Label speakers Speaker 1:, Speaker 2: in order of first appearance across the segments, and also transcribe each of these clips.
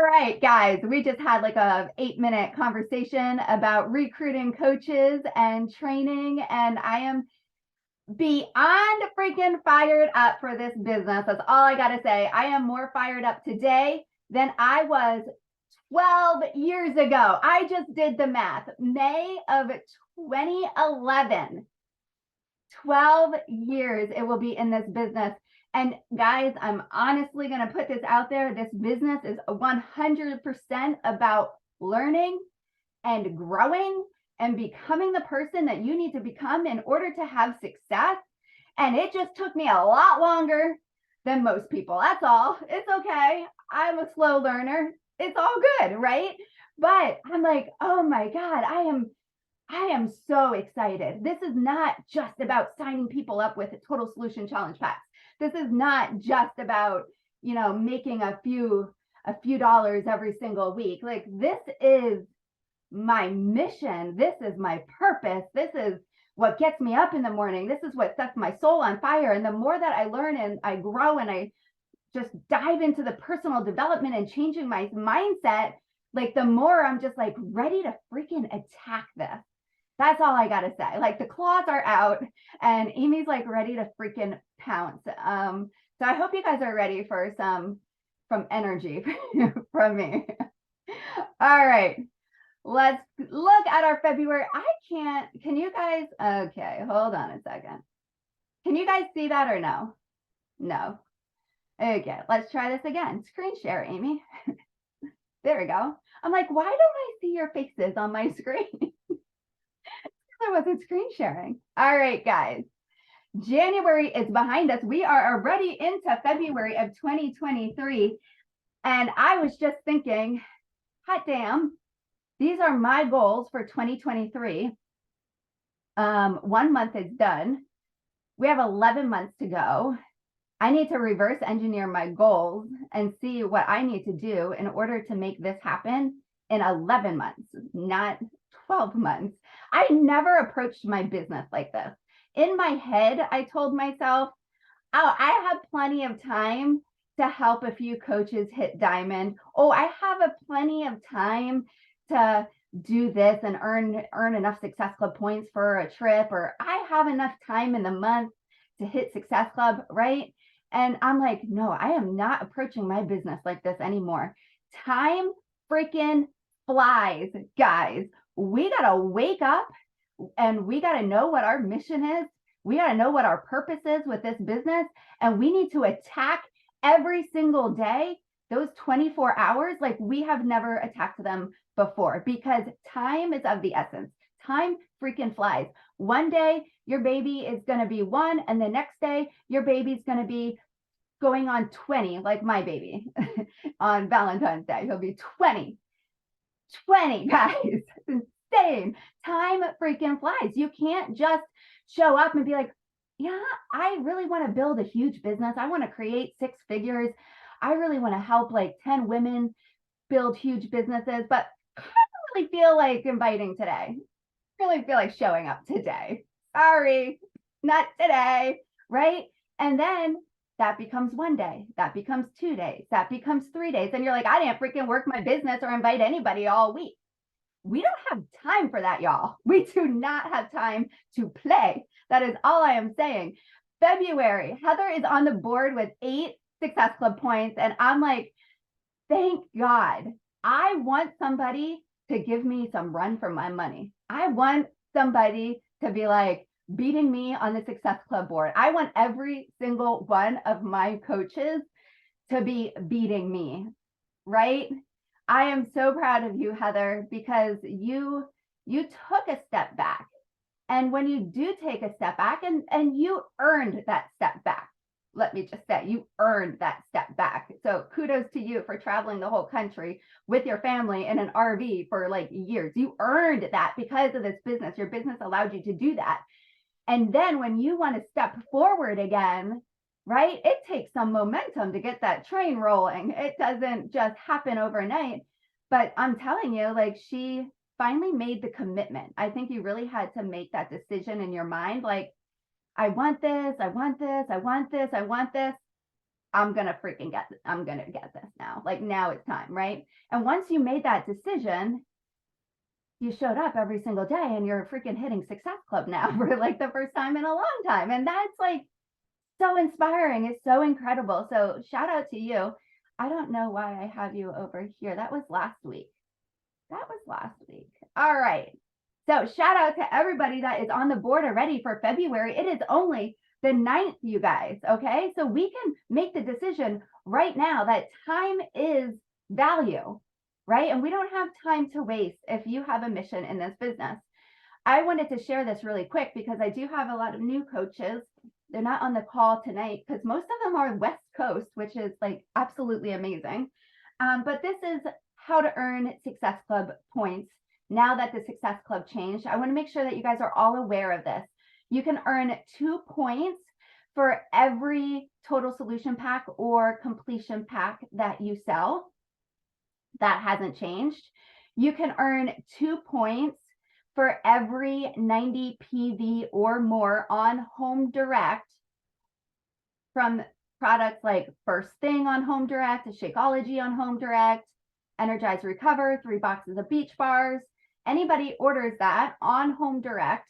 Speaker 1: All right, guys, we just had like a 8-minute conversation about recruiting coaches and training, and I am beyond freaking fired up for this business. That's all I got to say. I am more fired up today than I was 12 years ago. I just did the math. May of 2011, 12 years it will be in this business. And guys, I'm honestly going to put this out there. This business is 100% about learning and growing and becoming the person that you need to become in order to have success. And it just took me a lot longer than most people. That's all. It's okay. I'm a slow learner. It's all good, right? But I'm like, oh my God, I am so excited. This is not just about signing people up with Total Solution Challenge packs. This is not just about, making a few dollars every single week. Like, this is my mission. This is my purpose. This is what gets me up in the morning. This is what sets my soul on fire. And the more that I learn and I grow and I just dive into the personal development and changing my mindset, like, the more I'm just like ready to freaking attack this. That's all I gotta say. Like, the claws are out and Amy's like ready to freaking pounce. So I hope you guys are ready for some from energy from me. All right. Let's look at our February. Can you guys, okay, hold on a second. Can you guys see that or no? No. Okay, let's try this again. Screen share, Amy. There we go. I'm like, why don't I see your faces on my screen? I wasn't screen sharing. All right, guys. January is behind us. We are already into February of 2023. And I was just thinking, hot damn, these are my goals for 2023. 1 month is done. We have 11 months to go. I need to reverse engineer my goals and see what I need to do in order to make this happen in 11 months, not 12 months. I never approached my business like this. In my head, I told myself, oh, I have plenty of time to help a few coaches hit diamond. Oh, I have plenty of time to do this and earn enough Success Club points for a trip, or I have enough time in the month to hit Success Club, right? And I'm like, no, I am not approaching my business like this anymore. Time freaking flies, guys. We got to wake up and we got to know what our mission is. We got to know what our purpose is with this business. And we need to attack every single day, those 24 hours, like we have never attacked them before, because time is of the essence. Time freaking flies. One day your baby is going to be 1, and the next day your baby's going to be going on 20, like my baby on Valentine's Day. He'll be 20. 20, guys. It's insane. Time freaking flies. You can't just show up and be like, yeah, I really want to build a huge business. I want to create 6 figures. I really want to help like 10 women build huge businesses, but I don't really feel like inviting today. Really feel like showing up today. Sorry, not today, right? And then that becomes 1 day, that becomes 2 days, that becomes 3 days. And you're like, I didn't freaking work my business or invite anybody all week. We don't have time for that, y'all. We do not have time to play. That is all I am saying. February, Heather is on the board with 8 Success Club points. And I'm like, thank God. I want somebody to give me some run for my money. I want somebody to be like beating me on the Success Club board. I want every single one of my coaches to be beating me, right? I am so proud of you, Heather, because you took a step back. And when you do take a step back, and you earned that step back, let me just say, you earned that step back. So kudos to you for traveling the whole country with your family in an RV for like years. You earned that because of this business. Your business allowed you to do that. And then when you want to step forward again, right, it takes some momentum to get that train rolling. It doesn't just happen overnight. But I'm telling you, like, she finally made the commitment. I think you really had to make that decision in your mind, like, I want this, I want this, I want this, I want this. I'm going to get this now. Like now it's time, right? And once you made that decision, you showed up every single day and you're freaking hitting Success Club now for like the first time in a long time. And that's like so inspiring. It's so incredible. So shout out to you. I don't know why I have you over here. That was last week. All right. So shout out to everybody that is on the board already for February. It is only the 9th, you guys. Okay. So we can make the decision right now that time is value, right? And we don't have time to waste if you have a mission in this business. I wanted to share this really quick because I do have a lot of new coaches. They're not on the call tonight because most of them are West Coast, which is like absolutely amazing. But this is how to earn Success Club points. Now that the Success Club changed, I want to make sure that you guys are all aware of this. You can earn 2 points for every total solution pack or completion pack that you sell. That hasn't changed. You can earn 2 points for every 90 PV or more on Home Direct from products like First Thing on Home Direct, Shakeology on Home Direct, Energize Recover, 3 boxes of beach bars. Anybody orders that on Home Direct,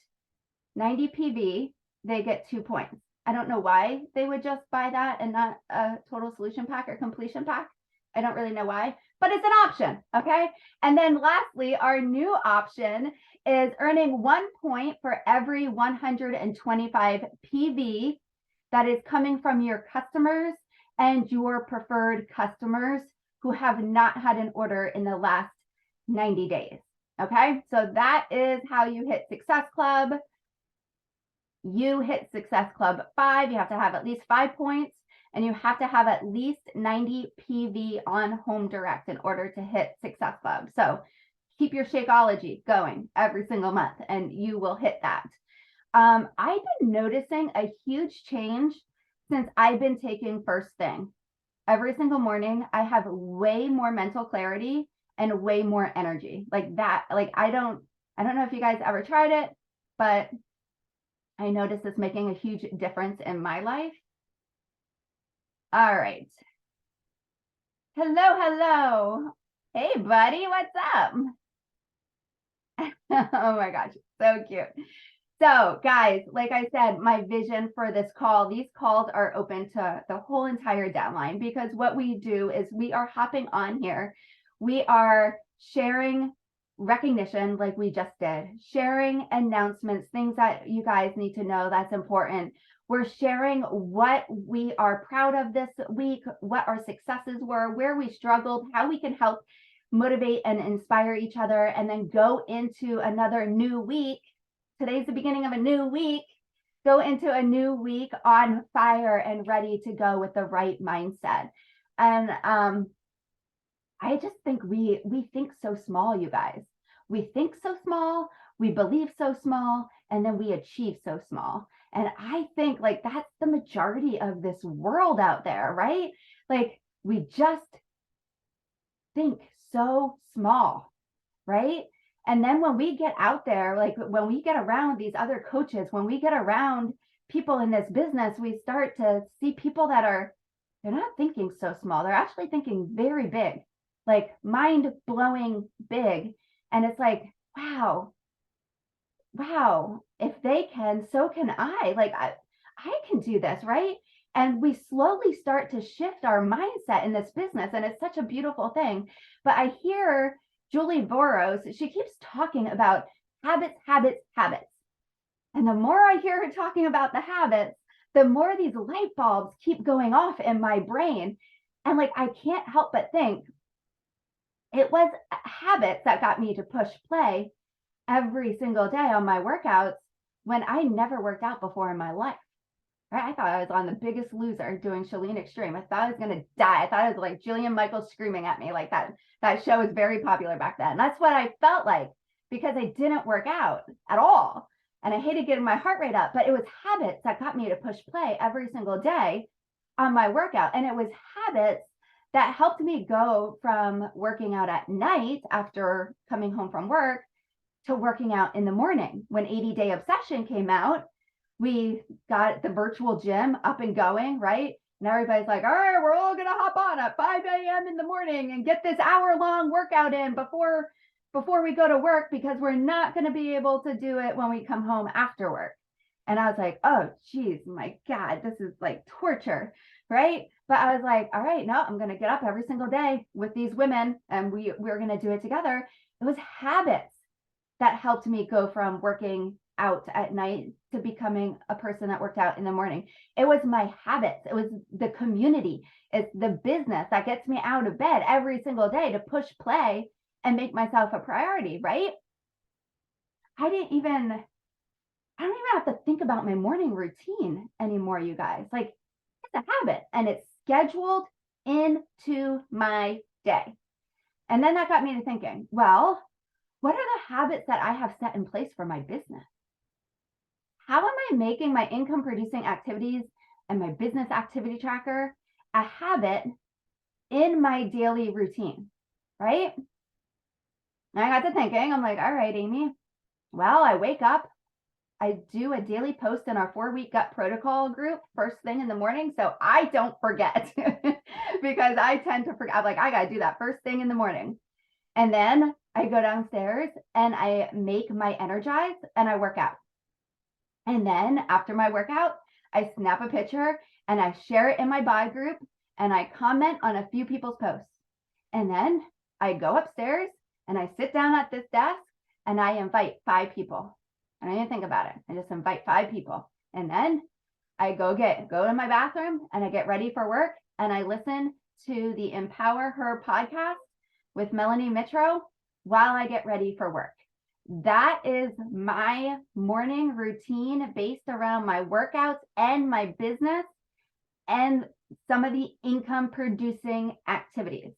Speaker 1: 90 PV, they get 2 points. I don't know why they would just buy that and not a total solution pack or completion pack. I don't really know why, but it's an option, okay? And then lastly, our new option is earning 1 point for every 125 PV that is coming from your customers and your preferred customers who have not had an order in the last 90 days, okay? So that is how you hit Success Club. You hit Success Club 5, you have to have at least 5 points, and you have to have at least 90 PV on Home Direct in order to hit Success Club. So keep your Shakeology going every single month and you will hit that. I've been noticing a huge change since I've been taking First Thing. Every single morning, I have way more mental clarity and way more energy like that. Like I don't know if you guys ever tried it, but I noticed it's making a huge difference in my life. All right. Hello. Hey, buddy, what's up? Oh my gosh, so cute. So guys, like I said, my vision for this call, these calls are open to the whole entire downline because what we do is we are hopping on here. We are sharing recognition like we just did, sharing announcements, things that you guys need to know that's important. We're sharing what we are proud of this week, what our successes were, where we struggled, how we can help motivate and inspire each other, and then go into another new week. Today's the beginning of a new week. Go into a new week on fire and ready to go with the right mindset. And I just think we think so small, you guys. We think so small, we believe so small, and then we achieve so small. And I think like that's the majority of this world out there, right? Like we just think so small, right? And then when we get out there, like when we get around these other coaches, when we get around people in this business, we start to see people that they're not thinking so small. They're actually thinking very big, like mind blowing big. And it's like, wow, if they can, so can I. Like I can do this, right? And we slowly start to shift our mindset in this business. And it's such a beautiful thing. But I hear Julie Boros, she keeps talking about habits. And the more I hear her talking about the habits, the more these light bulbs keep going off in my brain. And like, I can't help but think it was habits that got me to push play every single day on my workouts when I never worked out before in my life. Right? I thought I was on The Biggest Loser doing Chalene Extreme. I thought I was going to die. I thought I was like Jillian Michaels screaming at me like that. That show was very popular back then. That's what I felt like because I didn't work out at all. And I hated getting my heart rate up, but it was habits that got me to push play every single day on my workout. And it was habits that helped me go from working out at night after coming home from work to working out in the morning. When 80 Day Obsession came out, we got the virtual gym up and going, right? And everybody's like, all right, we're all going to hop on at 5 a.m. in the morning and get this hour-long workout in before we go to work, because we're not going to be able to do it when we come home after work. And I was like, oh, geez, my God, this is like torture, right? But I was like, all right, no, I'm going to get up every single day with these women, and we're going to do it together. It was habits that helped me go from working out at night to becoming a person that worked out in the morning. It was my habits. It was the community. It's the business that gets me out of bed every single day to push play and make myself a priority, right? I don't even have to think about my morning routine anymore, you guys. Like, it's a habit and it's scheduled into my day. And then that got me to thinking, well, what are the habits that I have set in place for my business? How am I making my income producing activities and my business activity tracker a habit in my daily routine, right? And I got to thinking, I'm like, all right, Amy, well, I wake up, I do a daily post in our 4-week gut protocol group first thing in the morning, so I don't forget because I tend to forget. I'm like, I got to do that first thing in the morning. And then I go downstairs and I make my Energize and I work out. And then after my workout, I snap a picture and I share it in my buy group and I comment on a few people's posts. And then I go upstairs and I sit down at this desk and I invite 5 people. And I didn't think about it. I just invite 5 people. And then I go to my bathroom and I get ready for work and I listen to the Empower Her podcast with Melanie Mitro while I get ready for work. That is my morning routine based around my workouts and my business and some of the income producing activities.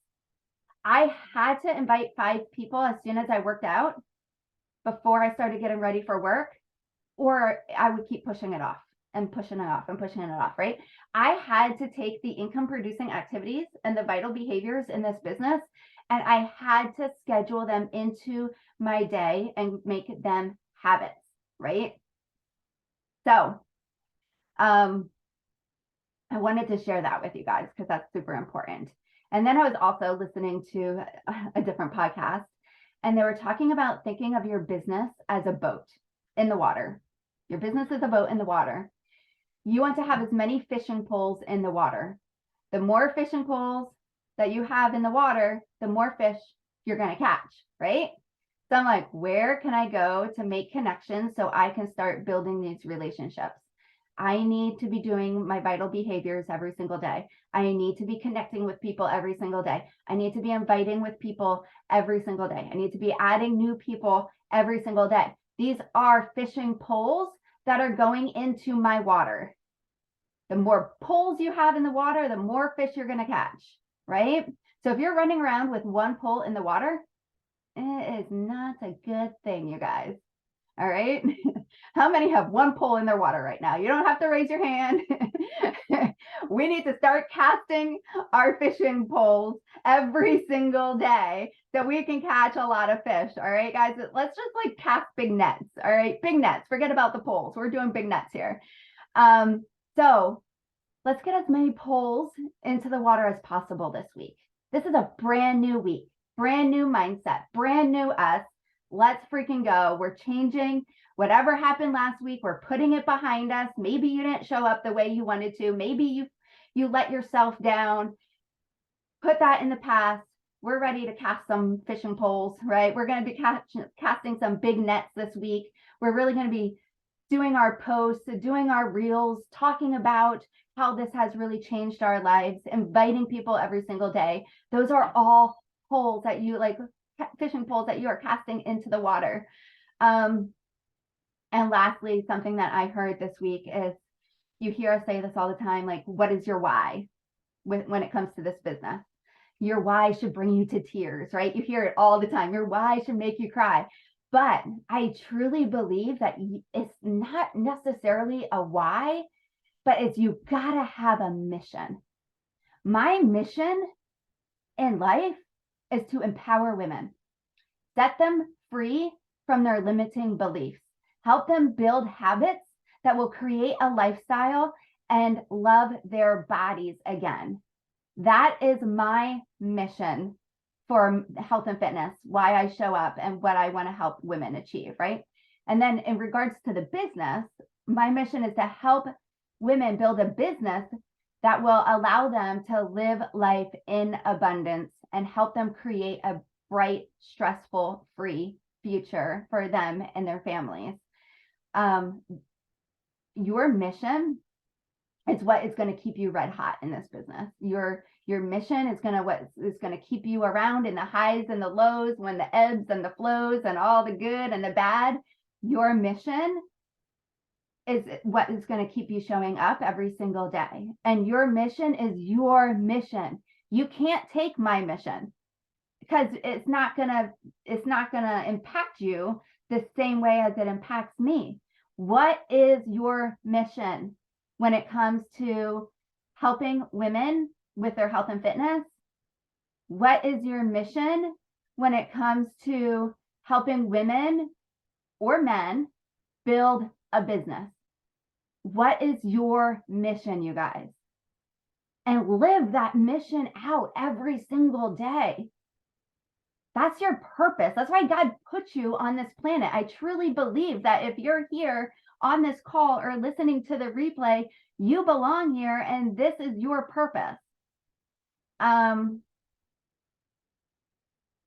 Speaker 1: I had to invite 5 people as soon as I worked out before I started getting ready for work, or I would keep pushing it off and pushing it off and pushing it off, right? I had to take the income producing activities and the vital behaviors in this business, and I had to schedule them into my day and make them habits, right? So I wanted to share that with you guys because that's super important. And then I was also listening to a different podcast, and they were talking about thinking of your business as a boat in the water. Your business is a boat in the water. You want to have as many fishing poles in the water. The more fishing poles that you have in the water, the more fish you're going to catch, right? So I'm like, where can I go to make connections so I can start building these relationships? I need to be doing my vital behaviors every single day. I need to be connecting with people every single day. I need to be inviting with people every single day. I need to be adding new people every single day. These are fishing poles that are going into my water. The more poles you have in the water, the more fish you're going to catch, right? So if you're running around with one pole in the water, it is not a good thing, you guys. All right. How many have one pole in their water right now? You don't have to raise your hand. We need to start casting our fishing poles every single day so we can catch a lot of fish. All right, guys, let's just like cast big nets. All right, big nets. Forget about the poles. We're doing big nets here. So let's get as many poles into the water as possible this week. This is a brand new week, brand new mindset, brand new us. Let's freaking go. We're changing whatever happened last week. We're putting it behind us. Maybe you didn't show up the way you wanted to. Maybe you let yourself down. Put that in the past. We're ready to cast some fishing poles, right? We're going to be casting some big nets this week. We're really going to be doing our posts, doing our reels, talking about how this has really changed our lives, inviting people every single day. Those are all poles that you like, fishing poles that you are casting into the water. And lastly, something that I heard this week is, you hear us say this all the time, like, what is your why when it comes to this business? Your why should bring you to tears, right? You hear it all the time. Your why should make you cry. But I truly believe that it's not necessarily a why, but it's you gotta have a mission. My mission in life is to empower women, set them free from their limiting beliefs, help them build habits that will create a lifestyle and love their bodies again. That is my mission for health and fitness, why I show up and what I want to help women achieve, right? And then in regards to the business, my mission is to help women build a business that will allow them to live life in abundance and help them create a bright, stressful, free future for them and their families. Your mission is what is going to keep you red hot in this business. Your mission is what is going to keep you around in the highs and the lows, when the ebbs and the flows and all the good and the bad. Your mission is what is going to keep you showing up every single day. And your mission is your mission. You can't take my mission because it's not going to impact you the same way as it impacts me. What is your mission when it comes to helping women with their health and fitness? What is your mission when it comes to helping women or men build a business? What is your mission, you guys? And live that mission out every single day. That's your purpose. That's why God put you on this planet. I truly believe that if you're here on this call or listening to the replay, you belong here and this is your purpose. All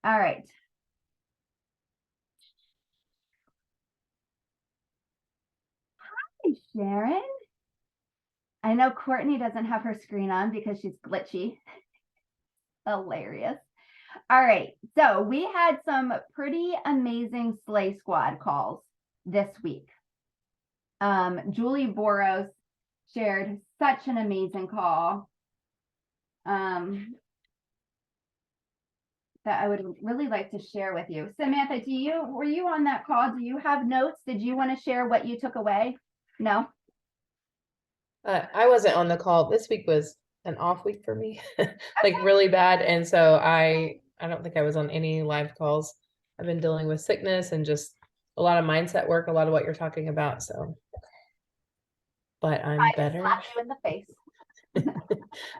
Speaker 1: right. Hi, Sharon. I know Courtney doesn't have her screen on because she's glitchy. Hilarious. All right. So we had some pretty amazing Slay Squad calls this week. Julie Boros shared such an amazing call that I would really like to share with you. Samantha, were you on that call? Do you have notes? Did you want to share what you took away? No?
Speaker 2: I wasn't on the call. This week was an off week for me, like really bad. And so I don't think I was on any live calls. I've been dealing with sickness and just a lot of mindset work, a lot of what you're talking about. So, but I'm better.
Speaker 1: Slap you in the face.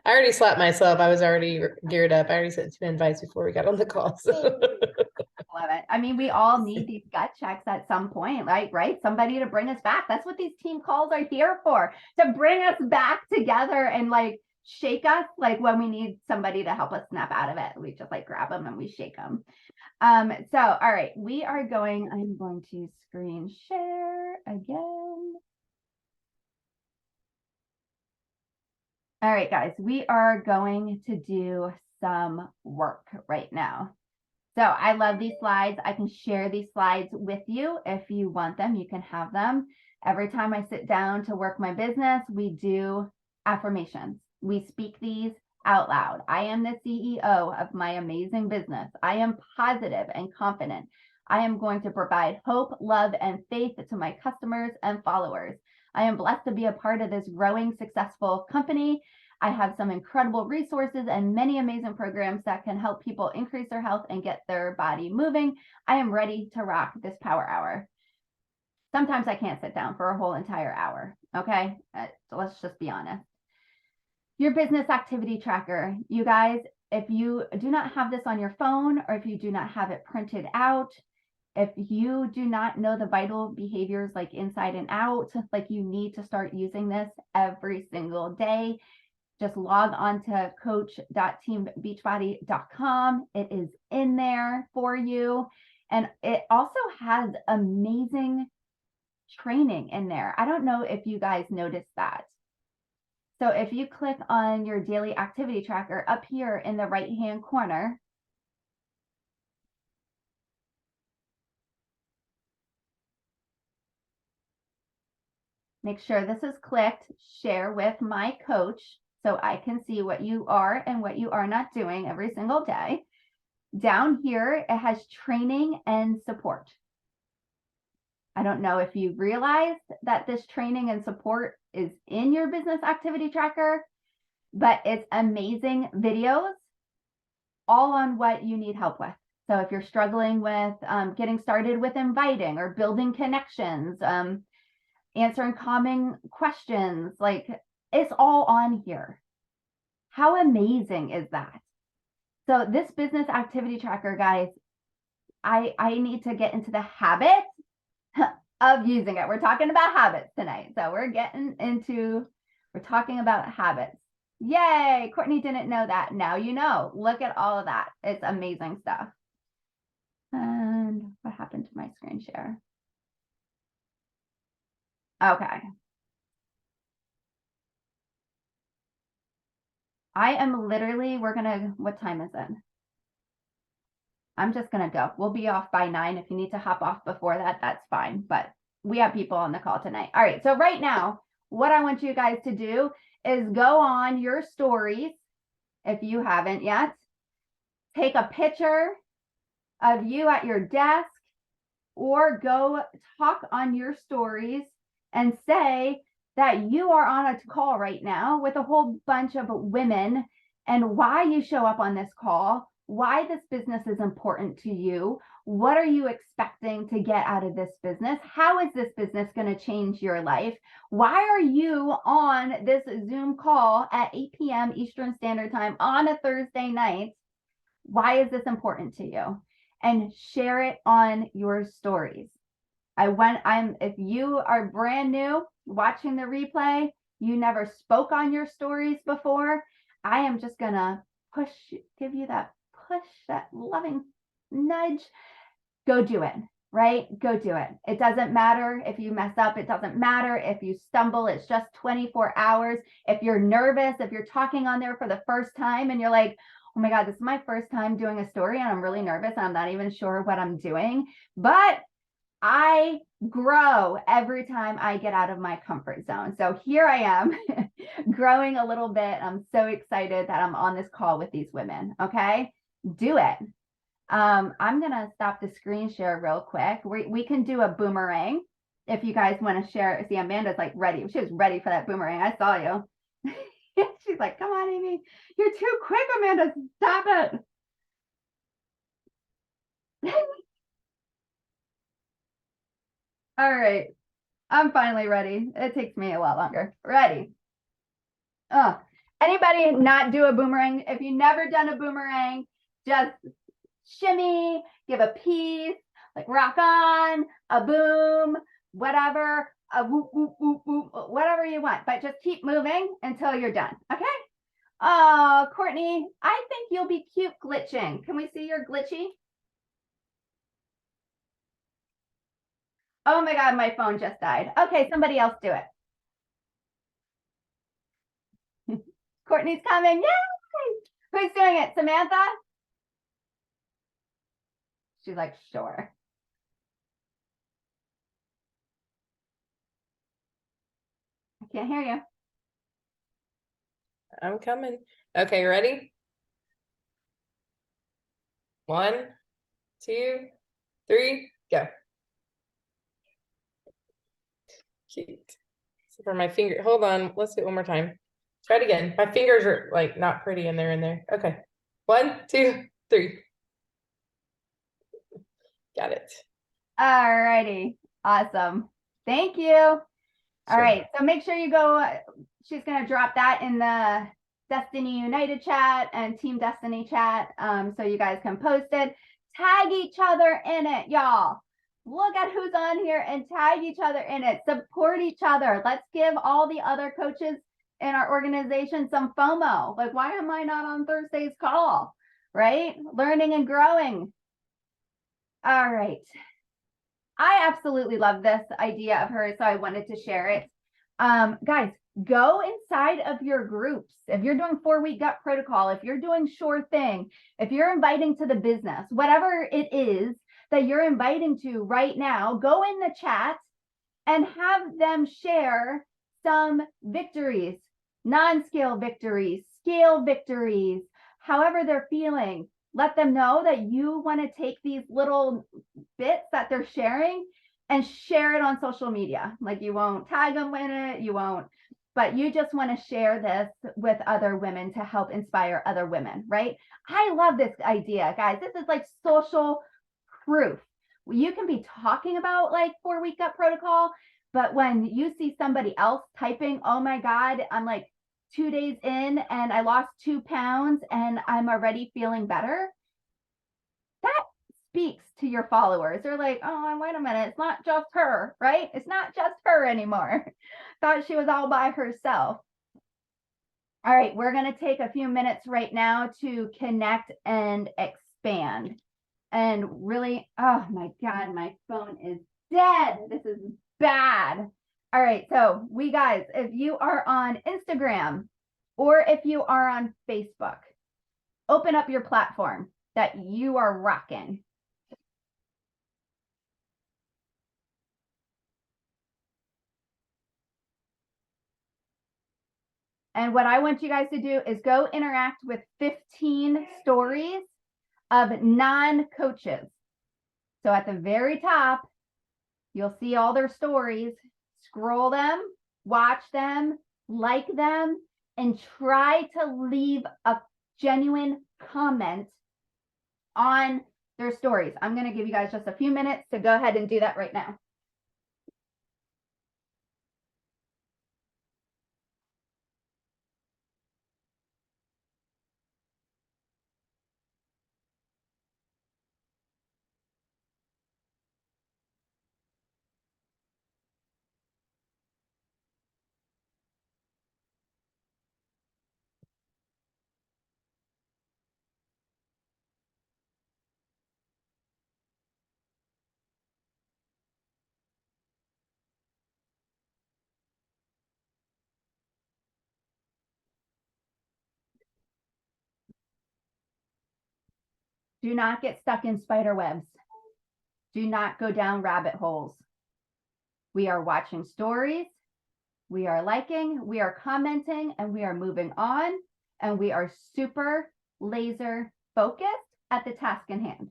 Speaker 2: I already slapped myself. I was already geared up. I already sent 2 invites before we got on the call. So.
Speaker 1: Love it. I mean, we all need these gut checks at some point, right? Somebody to bring us back. That's what these team calls are here for, to bring us back together and like shake us, like when we need somebody to help us snap out of it. We just like grab them and we shake them. So, all right, I'm going to screen share again. All right, guys, we are going to do some work right now. So I love these slides. I can share these slides with you. If you want them, you can have them. Every time I sit down to work my business, we do affirmations. We speak these out loud. I am the CEO of my amazing business. I am positive and confident. I am going to provide hope, love, and faith to my customers and followers. I am blessed to be a part of this growing, successful company. I have some incredible resources and many amazing programs that can help people increase their health and get their body moving. I am ready to rock this power hour. Sometimes I can't sit down for a whole entire hour. Okay. So let's just be honest. Your business activity tracker, you guys, if you do not have this on your phone or if you do not have it printed out, if you do not know the vital behaviors like inside and out, like you need to start using this every single day. Just log on to coach.teambeachbody.com. It is in there for you. And it also has amazing training in there. I don't know if you guys noticed that. So if you click on your daily activity tracker up here in the right-hand corner, make sure this is clicked, share with my coach, so I can see what you are and what you are not doing every single day. Down here, it has training and support. I don't know if you realized that this training and support is in your business activity tracker, but it's amazing videos all on what you need help with. So if you're struggling with getting started with inviting or building connections, answering common questions, like It's all on here. How amazing is that? So this business activity tracker, guys, I need to get into the habit of using it. We're talking about habits tonight. So we're talking about habits. Yay, Courtney didn't know that. Now you know. Look at all of that. It's amazing stuff. And what happened to my screen share? Okay. I am literally, what time is it? I'm just gonna go. We'll be off by 9. If you need to hop off before that, that's fine. But we have people on the call tonight. All right. So right now, what I want you guys to do is go on your stories. If you haven't yet, take a picture of you at your desk or go talk on your stories and say that you are on a call right now with a whole bunch of women and why you show up on this call, why this business is important to you. What are you expecting to get out of this business? How is this business going to change your life? Why are you on this Zoom call at 8 p.m. Eastern Standard Time on a Thursday night? Why is this important to you? And share it on your stories. If you are brand new watching the replay, you never spoke on your stories before, I am just gonna give you that push, that loving nudge. Go do it, right? Go do it. It doesn't matter if you mess up. It doesn't matter if you stumble. It's just 24 hours. If you're nervous, if you're talking on there for the first time and you're like, oh my God, this is my first time doing a story and I'm really nervous and I'm not even sure what I'm doing, but I grow every time I get out of my comfort zone. So here I am growing a little bit. I'm so excited that I'm on this call with these women. Okay, do it. I'm going to stop the screen share real quick. We can do a boomerang if you guys want to share. See, Amanda's like ready. She was ready for that boomerang. I saw you. She's like, come on, Amy. You're too quick, Amanda. Stop it. All right. I'm finally ready. It takes me a lot longer. Ready. Anybody not do a boomerang? If you've never done a boomerang, just shimmy, give a piece, like rock on, a boom, whatever, a whoop, whoop, whoop, whoop, whatever you want, but just keep moving until you're done. Okay. Oh, Courtney, I think you'll be cute glitching. Can we see your glitchy? Oh my God, my phone just died. Okay, somebody else do it. Courtney's coming. Yay! Who's doing it? Samantha? She's like, sure. I can't hear you.
Speaker 2: I'm coming. Okay, ready? 1, 2, 3, go. Cute. So for my finger, hold on. Let's do it one more time. Try it again. My fingers are like not pretty and they're in there. Okay. 1, 2, 3. Got it.
Speaker 1: All righty. Awesome. Thank you. All right. So make sure you go. She's going to drop that in the Destiny United chat and Team Destiny chat so you guys can post it. Tag each other in it, y'all. Look at who's on here and tag each other in it. Support each other. Let's give all the other coaches in our organization some FOMO. Like, why am I not on Thursday's call? Right? Learning and growing. All right. I absolutely love this idea of hers, so I wanted to share it. Guys, go inside of your groups. If you're doing 4-week gut protocol, if you're doing Sure Thing, if you're inviting to the business, whatever it is that you're inviting to right now, go in the chat and have them share some victories, non-scale victories, scale victories, however they're feeling. Let them know that you want to take these little bits that they're sharing and share it on social media. Like, you won't tag them in it, you won't, but you just want to share this with other women to help inspire other women, right? I love this idea, guys. This is like social proof. You can be talking about like 4-week gut protocol, But when you see somebody else typing, oh my God, I'm like 2 days in and I lost 2 pounds and I'm already feeling better, that speaks to your followers. They're like, oh, wait a minute, it's not just her, right? It's not just her anymore. Thought she was all by herself. All right, we're going to take a few minutes right now to connect and expand. And really, oh my God, my phone is dead. This is bad. All right, so we guys, if you are on Instagram or if you are on Facebook, open up your platform that you are rocking. And what I want you guys to do is go interact with 15 stories of non-coaches. So at the very top, you'll see all their stories. Scroll them, watch them, like them, and try to leave a genuine comment on their stories. I'm going to give you guys just a few minutes to go ahead and do that right now. Do not get stuck in spider webs. Do not go down rabbit holes. We are watching stories. We are liking, we are commenting, and we are moving on. And we are super laser focused at the task in hand.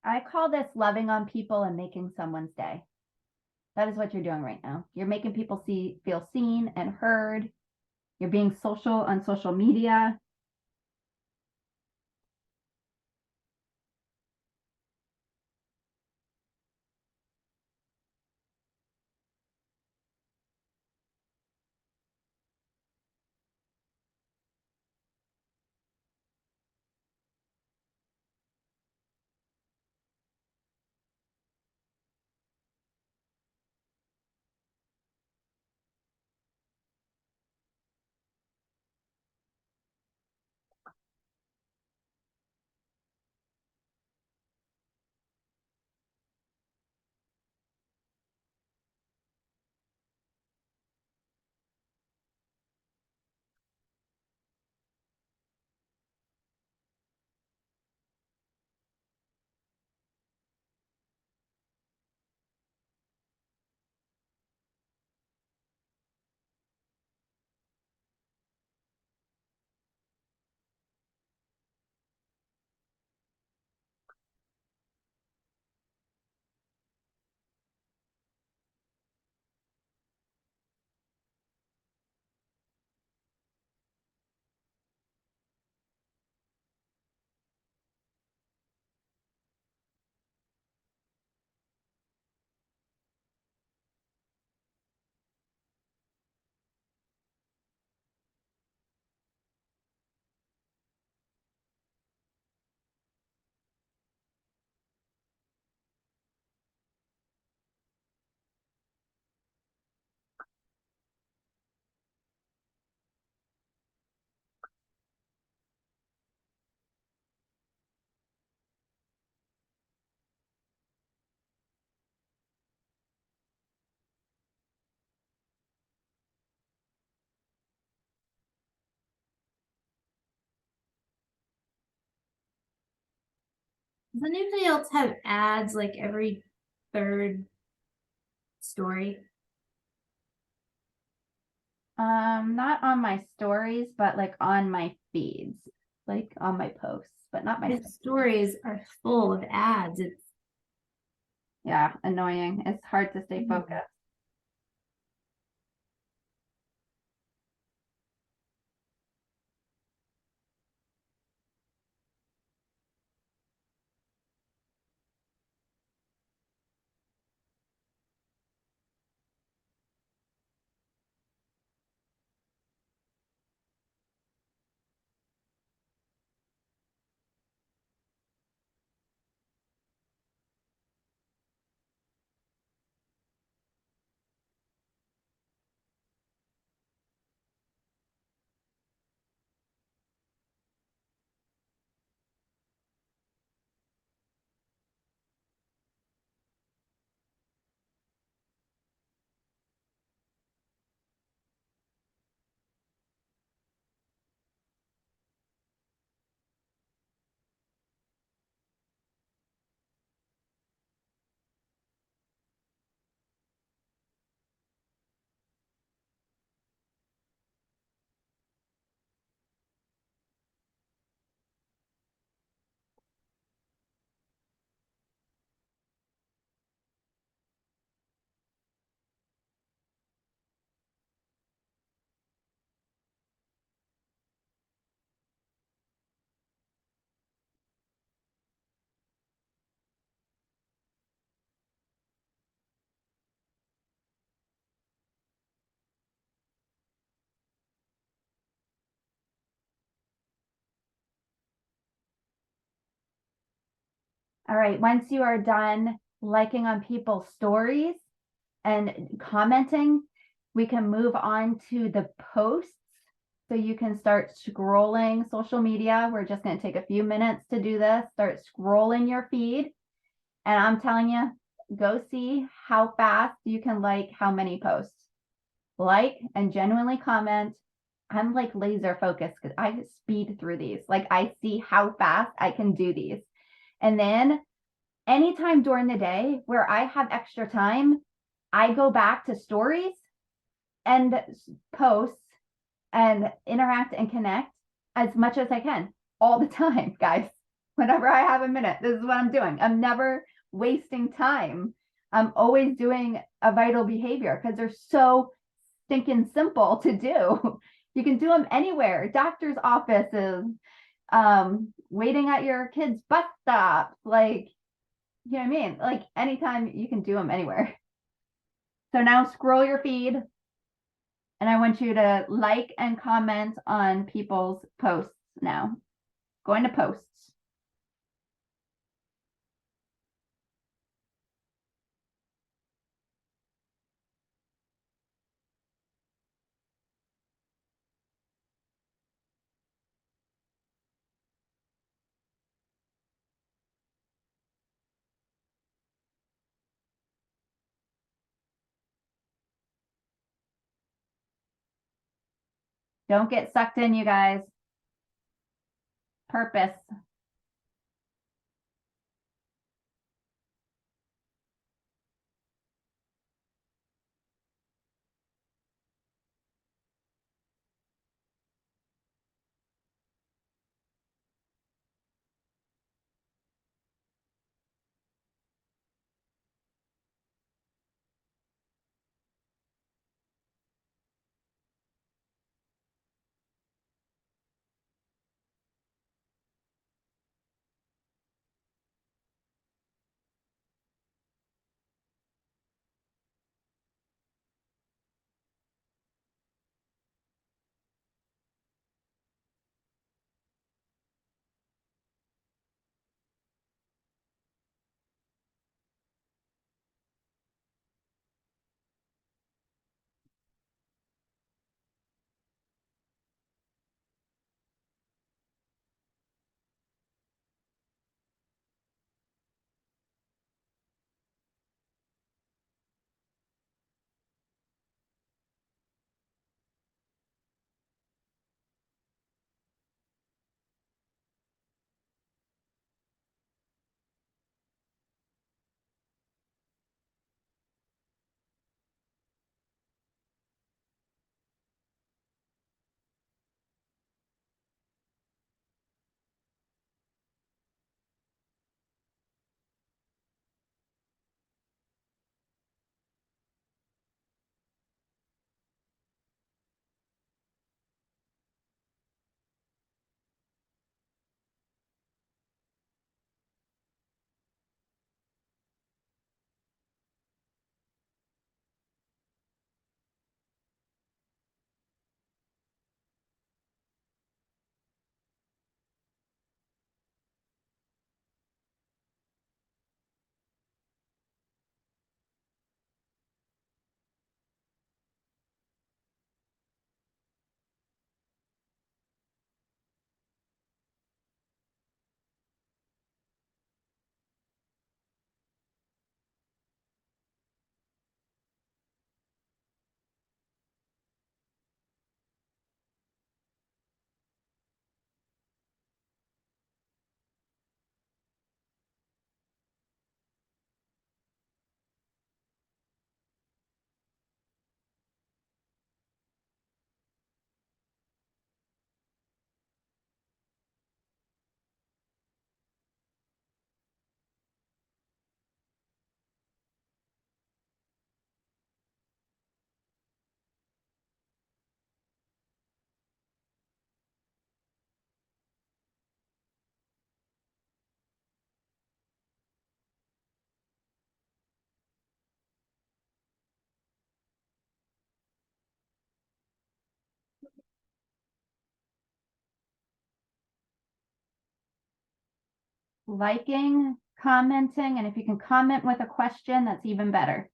Speaker 1: I call this loving on people and making someone's day. That is what you're doing right now. You're making people feel seen and heard. You're being social on social media.
Speaker 3: Does anybody else have ads like every third story?
Speaker 1: Not on my stories, but like on my feeds, like on my posts, but not my,
Speaker 3: The stories are full of ads. It's
Speaker 1: yeah, annoying. It's hard to stay
Speaker 3: Mhm.
Speaker 1: focused. All right, once you are done liking on people's stories and commenting, we can move on to the posts. So you can start scrolling social media. We're just going to take a few minutes to do this. Start scrolling your feed. And I'm telling you, go see how fast you can like how many posts. Like and genuinely comment. I'm like laser focused because I speed through these. Like I see how fast I can do these. And then anytime during the day where I have extra time, I go back to stories and posts and interact and connect as much as I can all the time, guys. Whenever I have a minute, this is what I'm doing. I'm never wasting time. I'm always doing a vital behavior because they're so stinking simple to do. You can do them anywhere, doctor's offices, waiting at your kid's bus stop, like, you know what I mean? Like anytime you can do them anywhere. So now scroll your feed and I want you to like and comment on people's posts now. Going to posts. Don't get sucked in, you guys. Purpose. liking, commenting, and if you can comment with a question, that's even better.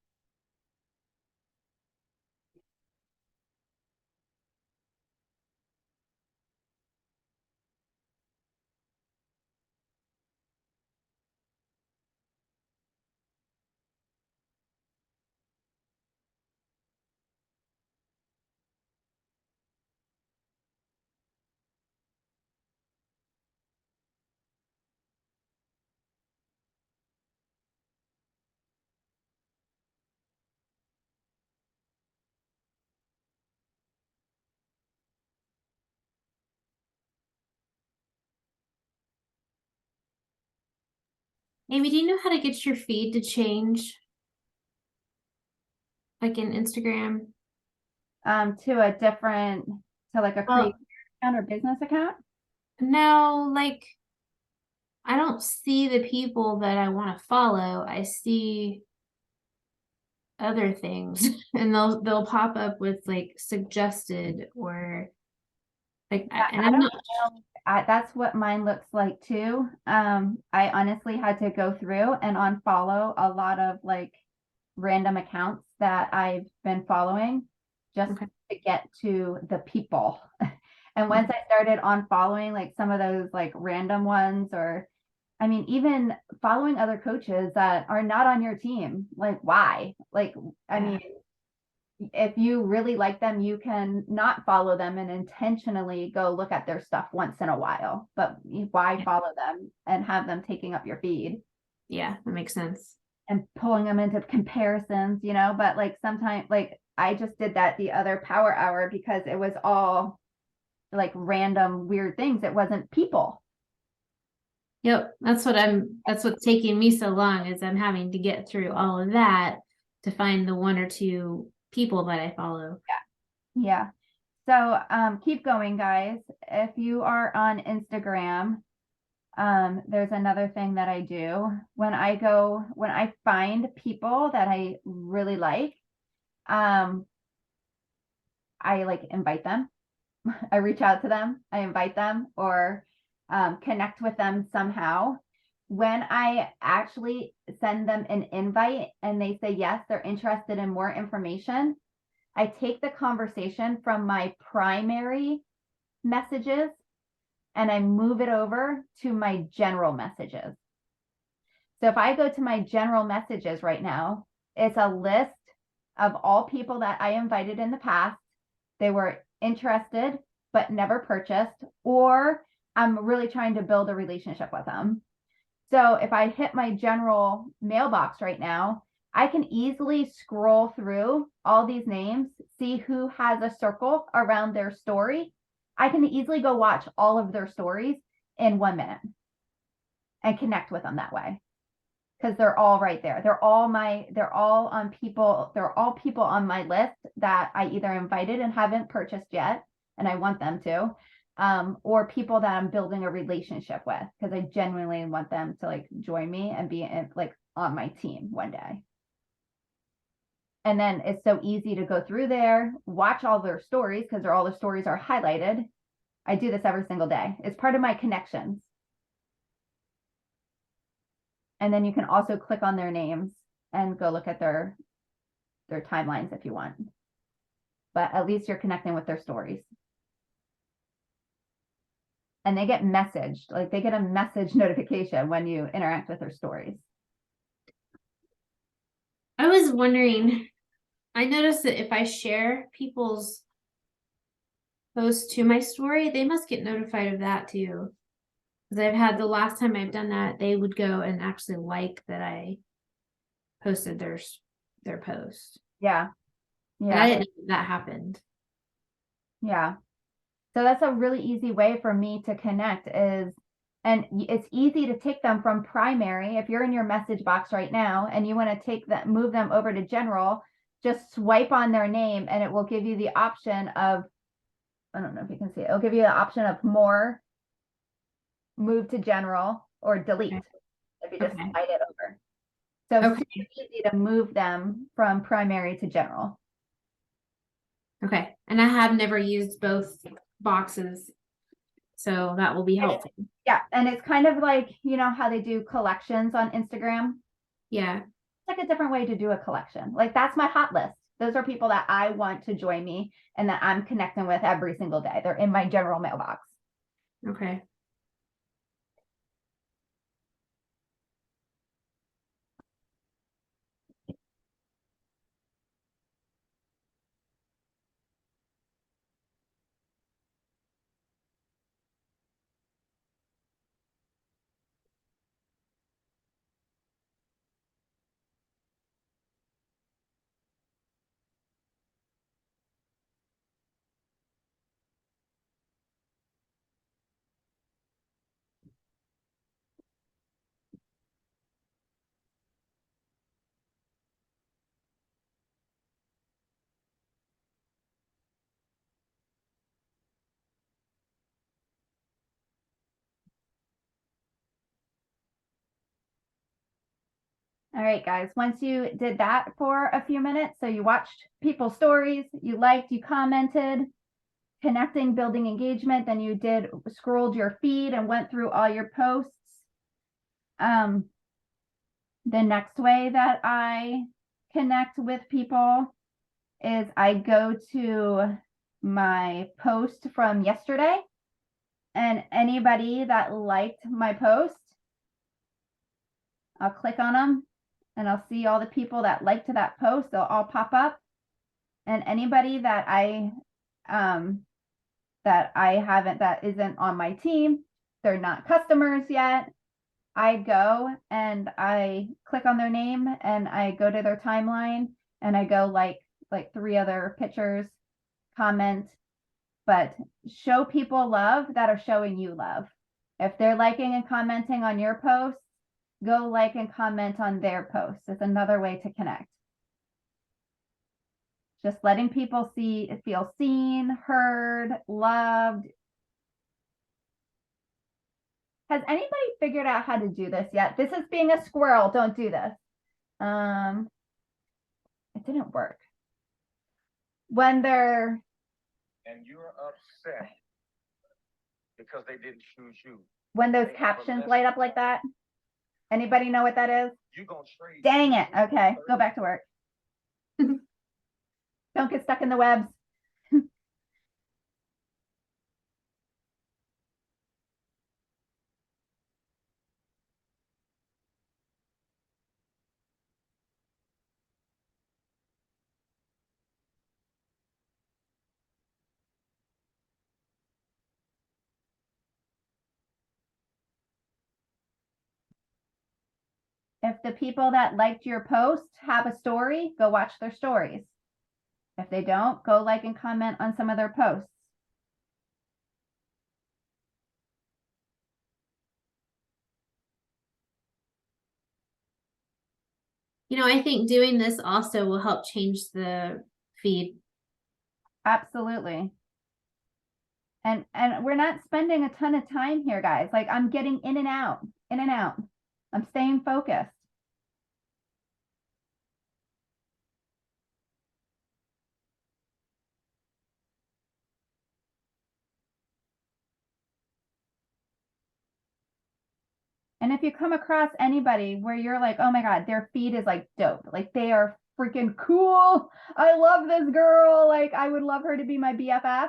Speaker 3: Amy, do you know how to get your feed to change? Like in Instagram?
Speaker 1: To a different, to like a
Speaker 3: Well,
Speaker 1: creator account or business account.
Speaker 3: no, like I don't see the people that I want to follow. I see other things and they'll pop up with like suggested or like and
Speaker 1: I
Speaker 3: I'm
Speaker 1: don't
Speaker 3: not
Speaker 1: know. That's what mine looks like too. I honestly had to go through and unfollow a lot of like random accounts that I've been following just
Speaker 3: Okay.
Speaker 1: to get to the people. And once I started unfollowing like some of those like random ones, or I mean, even following other coaches that are not on your team, like why? Like, I
Speaker 3: Yeah.
Speaker 1: mean, if you really like them, you can not follow them and intentionally go look at their stuff once in a while. But why
Speaker 3: Yeah.
Speaker 1: follow them and have them taking up your feed
Speaker 3: Yeah, that makes sense.
Speaker 1: and pulling them into comparisons, you know? But like sometimes, like I just did that the other power hour because it was all like random weird things. It wasn't people.
Speaker 3: Yep, that's what's taking me so long is I'm having to get through all of that to find the one or two people that I follow.
Speaker 1: Yeah. So keep going, guys. If you are on Instagram, there's another thing that I do when I find people that I really like, I like invite them. I reach out to them, I invite them, or connect with them somehow. When I actually send them an invite and they say yes, they're interested in more information, I take the conversation from my primary messages and I move it over to my general messages. So if I go to my general messages right now, it's a list of all people that I invited in the past. They were interested, but never purchased, or I'm really trying to build a relationship with them. So if I hit my general mailbox right now, I can easily scroll through all these names, see who has a circle around their story. I can easily go watch all of their stories in 1 minute and connect with them that way because they're all right there. They're all people on my list that I either invited and haven't purchased yet, and I want them to, or people that I'm building a relationship with because I genuinely want them to like join me and be like on my team one day. And then it's so easy to go through there, watch all their stories because all the stories are highlighted. I do this every single day. It's part of my connections. And then you can also click on their names and go look at their timelines if you want. But at least you're connecting with their stories. And they get messaged, like they get a message notification when you interact with their stories.
Speaker 3: I was wondering, I noticed that if I share people's posts to my story, they must get notified of that too. Because I've had the last time I've done that, they would go and actually like that I posted their post.
Speaker 1: Yeah.
Speaker 3: But I didn't know that happened.
Speaker 1: Yeah. So that's a really easy way for me to connect and it's easy to take them from primary. If you're in your message box right now and you want to move them over to general, just swipe on their name and it will give you the option of, I don't know if you can see it. It'll give you the option of more, move to general, or delete.
Speaker 3: Okay.
Speaker 1: If you just
Speaker 3: Okay.
Speaker 1: slide it over. So
Speaker 3: Okay.
Speaker 1: it's easy to move them from primary to general.
Speaker 3: Okay. And I have never used both boxes. So that will be helpful.
Speaker 1: Yeah, and it's kind of like, you know, how they do collections on Instagram.
Speaker 3: Yeah.
Speaker 1: It's like a different way to do a collection. Like that's my hot list. Those are people that I want to join me and that I'm connecting with every single day. They're in my general mailbox.
Speaker 3: Okay.
Speaker 1: All right, guys, once you did that for a few minutes, so you watched people's stories, you liked, you commented, connecting, building engagement, then you did scrolled your feed and went through all your posts. The next way that I connect with people is I go to my post from yesterday, and anybody that liked my post, I'll click on them and I'll see all the people that liked that post. They'll all pop up, and anybody that that isn't on my team, they're not customers yet, I go and I click on their name and I go to their timeline and I go like 3 other pictures, comment, but show people love that are showing you love. If they're liking and commenting on your posts, go like and comment on their posts. It's another way to connect. Just letting people feel seen, heard, loved. Has anybody figured out how to do this yet? This is being a squirrel. Don't do this. It didn't work. When they're
Speaker 4: and you're upset because they didn't choose you.
Speaker 1: When those captions light up like that. Anybody know what that is?
Speaker 4: You gonna trade.
Speaker 1: Dang it. Okay, go back to work. Don't get stuck in the webs. If the people that liked your post have a story, go watch their stories. If they don't, go like and comment on some of their posts.
Speaker 3: You know, I think doing this also will help change the feed.
Speaker 1: Absolutely. And we're not spending a ton of time here, guys. Like I'm getting in and out, in and out. I'm staying focused. And if you come across anybody where you're like, oh my God, their feed is like dope, like they are freaking cool. I love this girl. Like I would love her to be my BFF.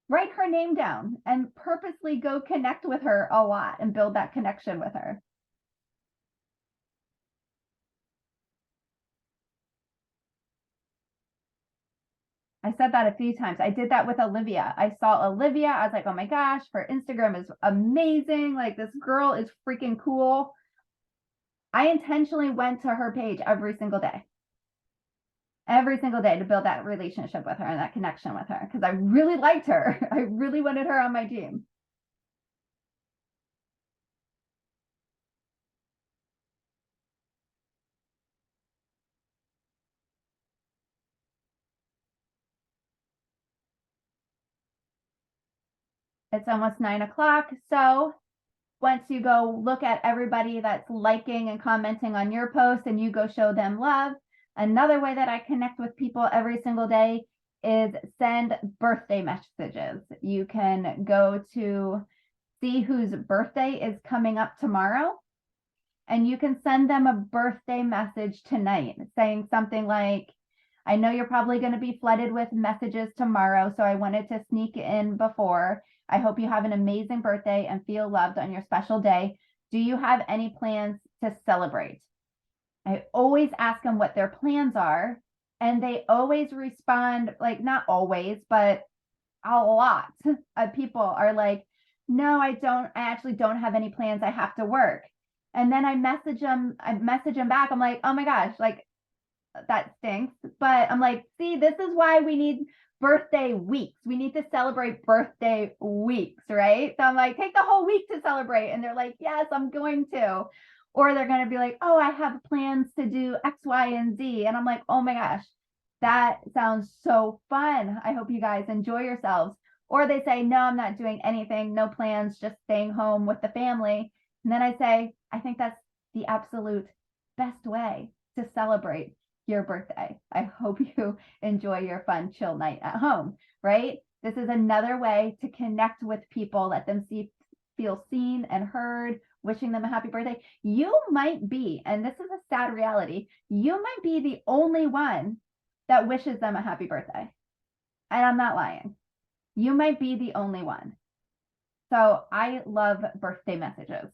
Speaker 1: Write her name down and purposely go connect with her a lot and build that connection with her. I said that a few times. I did that with Olivia. I saw Olivia. I was like, oh my gosh, her Instagram is amazing. Like this girl is freaking cool. I intentionally went to her page every single day to build that relationship with her and that connection with her because I really liked her. I really wanted her on my team. It's almost 9 o'clock. So once you go look at everybody that's liking and commenting on your post and you go show them love, another way that I connect with people every single day is send birthday messages. You can go to see whose birthday is coming up tomorrow, and you can send them a birthday message tonight saying something like, I know you're probably going to be flooded with messages tomorrow, so I wanted to sneak in before. I hope you have an amazing birthday and feel loved on your special day. Do you have any plans to celebrate? I always ask them what their plans are, and they always respond, like, not always, but a lot of people are like, no, I actually don't have any plans. I have to work. And then I message them back. I'm like, oh my gosh, like that stinks. But I'm like, see, this is why we need birthday weeks. We need to celebrate birthday weeks, right? So I'm like, take the whole week to celebrate. And they're like, yes, I'm going to. Or they're going to be like, oh, I have plans to do X, Y, and Z. And I'm like, oh my gosh, that sounds so fun. I hope you guys enjoy yourselves. Or they say, no, I'm not doing anything, no plans, just staying home with the family. And then I say, I think that's the absolute best way to celebrate your birthday. I hope you enjoy your fun, chill night at home, right? This is another way to connect with people, let them feel seen and heard, wishing them a happy birthday. You might be, and this is a sad reality, you might be the only one that wishes them a happy birthday. And I'm not lying. You might be the only one. So I love birthday messages.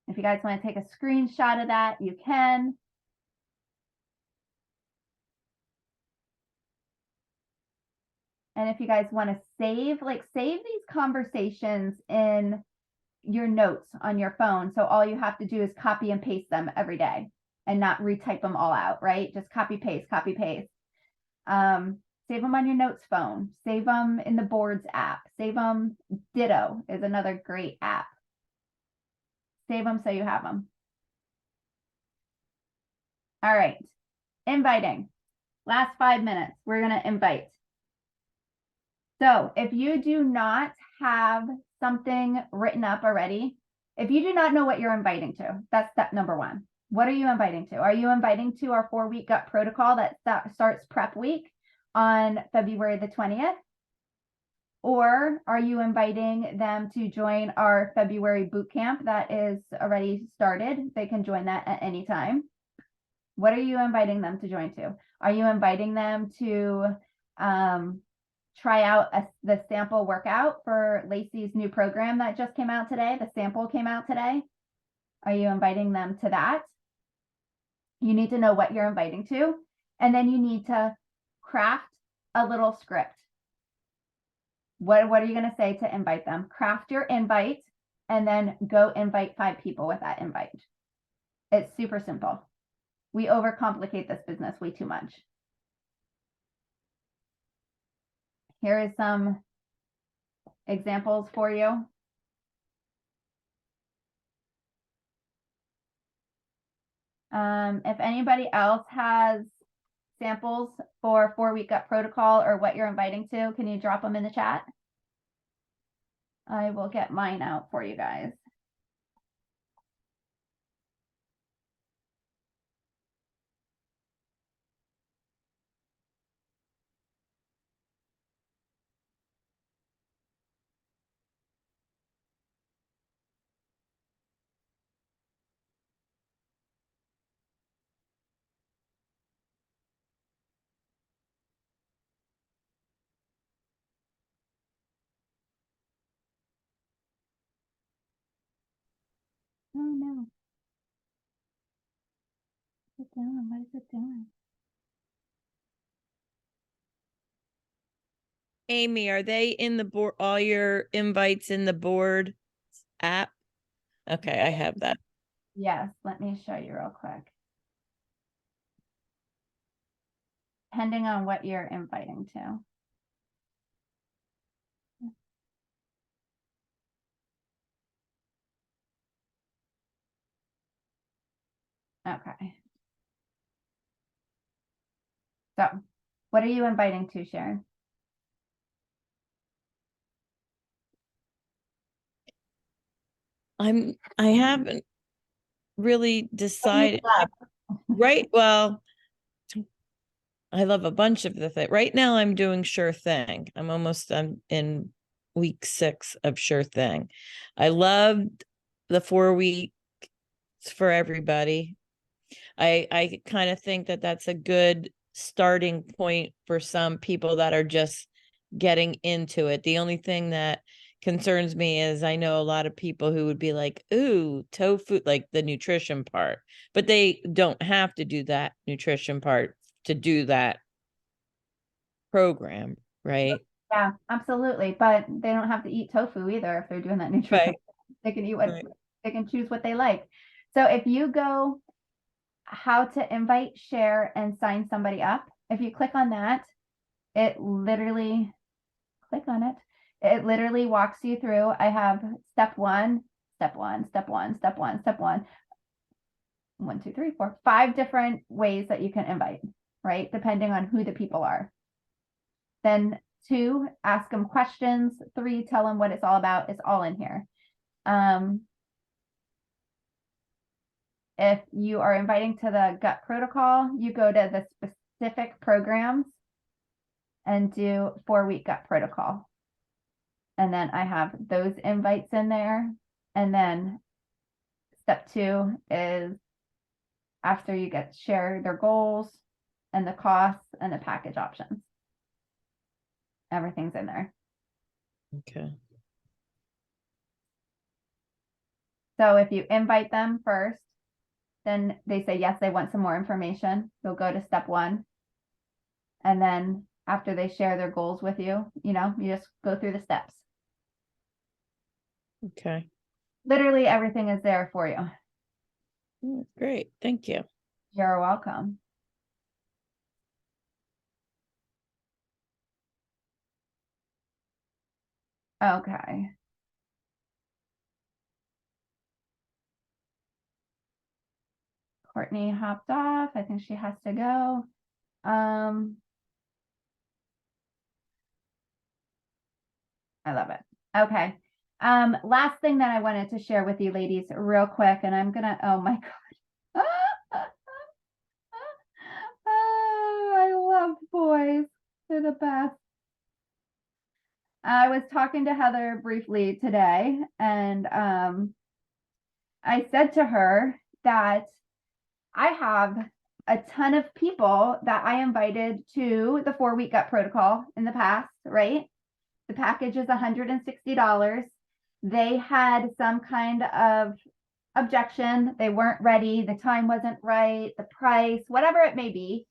Speaker 1: If you guys want to take a screenshot of that, you can. And if you guys want to save these conversations in your notes on your phone. So all you have to do is copy and paste them every day and not retype them all out, right? Just copy, paste, copy, paste. Save them on your notes phone. Save them in the boards app. Save them. Ditto is another great app. Save them so you have them. All right. Inviting. Last 5 minutes. We're going to invite. So if you do not have something written up already, if you do not know what you're inviting to, that's step number 1. What are you inviting to? Are you inviting to our 4-week gut protocol that starts prep week on February the 20th? Or are you inviting them to join our February boot camp that is already started? They can join that at any time. What are you inviting them to join to? Are you inviting them to try out the sample workout for Lacey's new program that just came out today? The sample came out today. Are you inviting them to that? You need to know what you're inviting to, and then you need to craft a little script. What are you going to say to invite them? Craft your invite and then go invite 5 people with that invite. It's super simple. We overcomplicate this business way too much. Here is some examples for you. If anybody else has samples for 4-week gut protocol or what you're inviting to, can you drop them in the chat? I will get mine out for you guys. Oh no. What's it doing? What is it doing?
Speaker 5: Amy, are they in the board, all your invites in the board app? Okay, I have that.
Speaker 1: Yes, let me show you real quick. Depending on what you're inviting to. Okay. So, what are you inviting to, Sharon?
Speaker 5: I haven't really decided. Right, well, I love a bunch of the thing. Right now I'm doing Sure Thing. I'm in week 6 of Sure Thing. I loved the 4 weeks for everybody. I kind of think that that's a good starting point for some people that are just getting into it. The only thing that concerns me is I know a lot of people who would be like, ooh, tofu, like the nutrition part, but they don't have to do that nutrition part to do that program, right?
Speaker 1: Yeah, absolutely. But they don't have to eat tofu either if they're doing that nutrition.
Speaker 5: Right.
Speaker 1: They can eat what
Speaker 5: Right.
Speaker 1: they can choose what they like. So if you go how to invite, share, and sign somebody up, if you click on that, it literally click on it. It literally walks you through. I have step one, step one, step one, step one, step one. 1, 2, 3, 4, 5 different ways that you can invite, right? Depending on who the people are. Then 2, ask them questions. 3, tell them what it's all about. It's all in here. If you are inviting to the gut protocol, you go to the specific programs and do 4-week gut protocol. And then I have those invites in there. And then step 2 is after you get share their goals and the costs and the package options. Everything's in there.
Speaker 5: Okay.
Speaker 1: So if you invite them first, then they say, yes, they want some more information. You'll go to step 1. And then after they share their goals with you, you just go through the steps.
Speaker 5: Okay.
Speaker 1: Literally everything is there for you.
Speaker 5: Great. Thank you.
Speaker 1: You're welcome. Okay. Courtney hopped off. I think she has to go. I love it. Okay. Last thing that I wanted to share with you ladies real quick, and I'm gonna, oh my God. Oh, I love boys. They're the best. I was talking to Heather briefly today, and I said to her that I have a ton of people that I invited to the 4-week gut protocol in the past, right? The package is $160. They had some kind of objection. They weren't ready. The time wasn't right, the price, whatever it may be.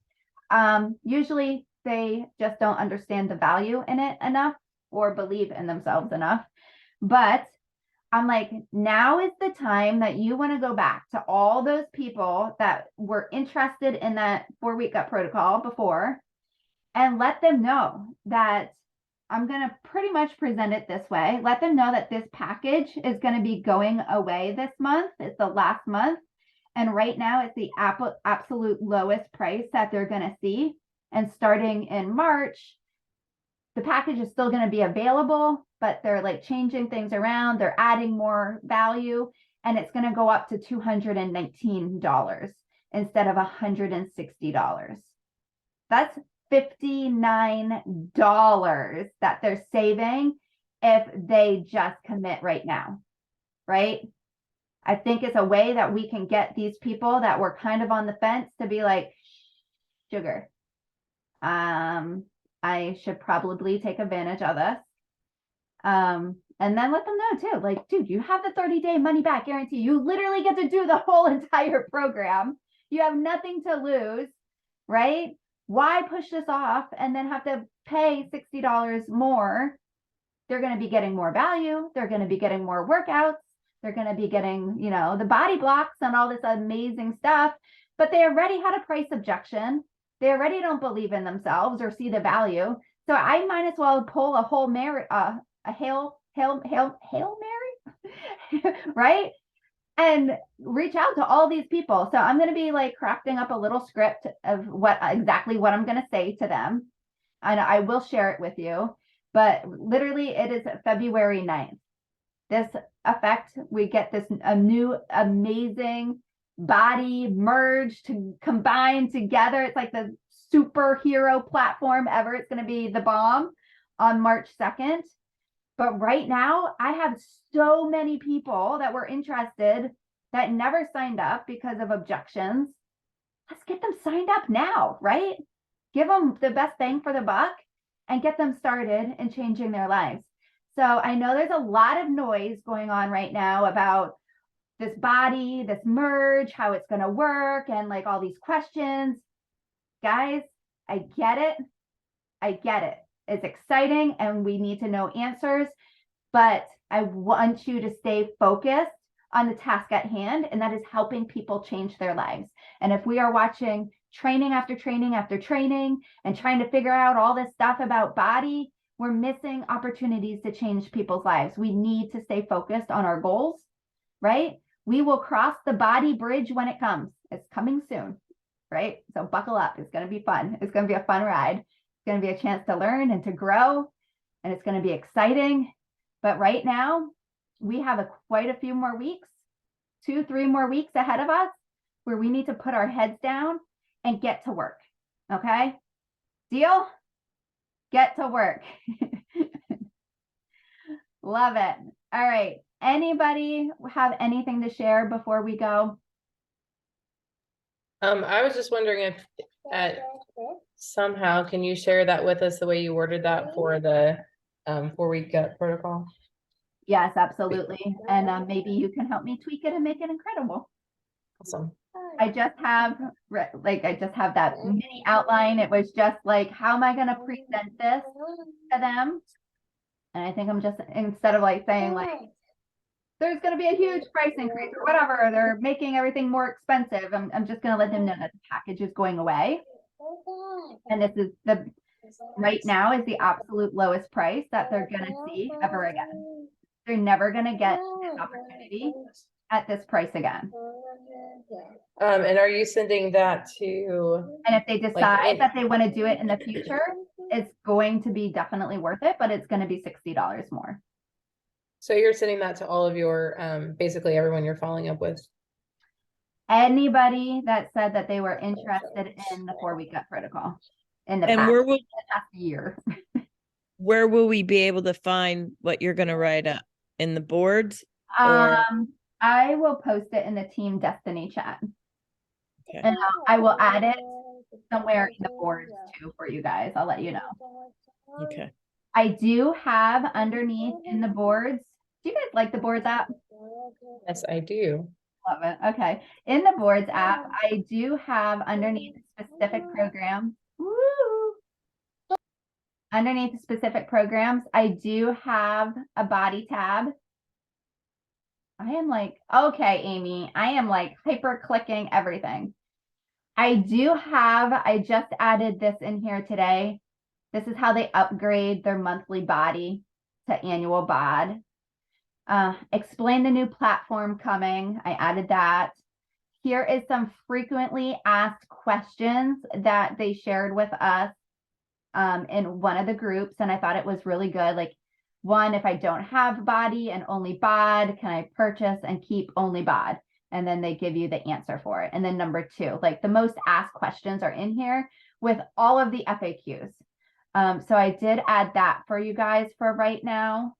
Speaker 1: Usually they just don't understand the value in it enough or believe in themselves enough. But I'm like, now is the time that you want to go back to all those people that were interested in that 4-week gut protocol before and let them know that I'm going to pretty much present it this way. Let them know that this package is going to be going away this month. It's the last month. And right now it's the absolute lowest price that they're going to see. And starting in March, the package is still going to be available, but they're like changing things around. They're adding more value, and it's going to go up to $219 instead of $160. That's $59 that they're saving if they just commit right now, right? I think it's a way that we can get these people that were kind of on the fence to be like, sugar, I should probably take advantage of this. And then let them know too, like, dude, you have the 30-day money back guarantee. You literally get to do the whole entire program. You have nothing to lose, right? Why push this off and then have to pay $60 more? They're going to be getting more value. They're going to be getting more workouts. They're going to be getting, the body blocks and all this amazing stuff, but they already had a price objection. They already don't believe in themselves or see the value. So I might as well pull a whole Hail Mary, right? And reach out to all these people. So I'm going to be like crafting up a little script of exactly what I'm going to say to them. And I will share it with you, but literally it is February 9th. This effect, we get a new amazing body merged to combine together. It's like the superhero platform ever. It's going to be the bomb on March 2nd. But right now, I have so many people that were interested that never signed up because of objections. Let's get them signed up now, right? Give them the best bang for the buck and get them started and changing their lives. So I know there's a lot of noise going on right now about this body, this merge, how it's going to work, and like all these questions. Guys, I get it. I get it. It's exciting and we need to know answers, but I want you to stay focused on the task at hand, and that is helping people change their lives. And if we are watching training after training after training and trying to figure out all this stuff about body, we're missing opportunities to change people's lives. We need to stay focused on our goals, right? We will cross the body bridge when it comes. It's coming soon, right? So buckle up. It's going to be fun. It's going to be a fun ride. It's going to be a chance to learn and to grow, and it's going to be exciting. But right now, we have quite a few more weeks, 2-3 more weeks ahead of us, where we need to put our heads down and get to work. Okay? Deal? Get to work. Love it. All right. Anybody have anything to share before we go?
Speaker 2: I was just wondering if somehow can you share that with us the way you ordered that for the 4-week gut protocol?
Speaker 1: Yes, absolutely. And maybe you can help me tweak it and make it incredible.
Speaker 2: Awesome.
Speaker 1: I just have that mini outline. It was just like, how am I going to present this to them? And I think I'm just, instead of like saying like, there's going to be a huge price increase or whatever, or they're making everything more expensive, I'm just going to let them know that the package is going away. And this is right now is the absolute lowest price that they're going to see ever again. They're never going to get this opportunity at this price again.
Speaker 2: And are you sending that to?
Speaker 1: And if they decide that they want to do it in the future, it's going to be definitely worth it, but it's going to be $60 more.
Speaker 2: So you're sending that to all of your, basically everyone you're following up with?
Speaker 1: Anybody that said that they were interested in the 4-week gut protocol in the
Speaker 5: And
Speaker 1: past year.
Speaker 5: where will we be able to find what you're going to write up in the boards? Or
Speaker 1: I will post it in the Team Destiny chat.
Speaker 5: Okay.
Speaker 1: And I will add it somewhere in the boards too for you guys. I'll let you know.
Speaker 5: Okay.
Speaker 1: I do have underneath in the boards. Do you guys like the boards app?
Speaker 2: Yes, I do.
Speaker 1: Love it. Okay. In the boards app, I do have underneath specific programs. Woo! Underneath specific programs, I do have a body tab. I am like, okay, Amy, I am like hyper clicking everything. I just added this in here today. This is how they upgrade their monthly body to annual bod. Explain the new platform coming. I added that. Here is some frequently asked questions that they shared with us in one of the groups. And I thought it was really good. Like, one, if I don't have body and only bod, can I purchase and keep only bod? And then they give you the answer for it. And then number 2, like the most asked questions are in here with all of the FAQs. So I did add that for you guys for right now.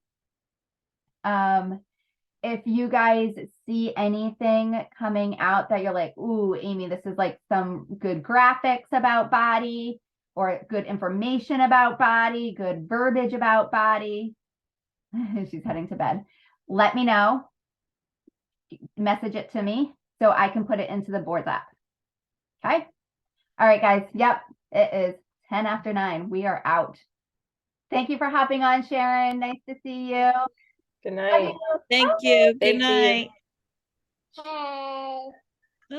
Speaker 1: If you guys see anything coming out that you're like, ooh, Amy, this is like some good graphics about body or good information about body, good verbiage about body. She's heading to bed. Let me know. Message it to me so I can put it into the boards app. Okay. All right, guys. Yep. It is 10 after 9. We are out. Thank you for hopping on, Sharon. Nice to see you.
Speaker 2: Good night.
Speaker 5: Thank you. Good
Speaker 2: Thank you.
Speaker 5: night.
Speaker 6: Hey.
Speaker 5: Bye.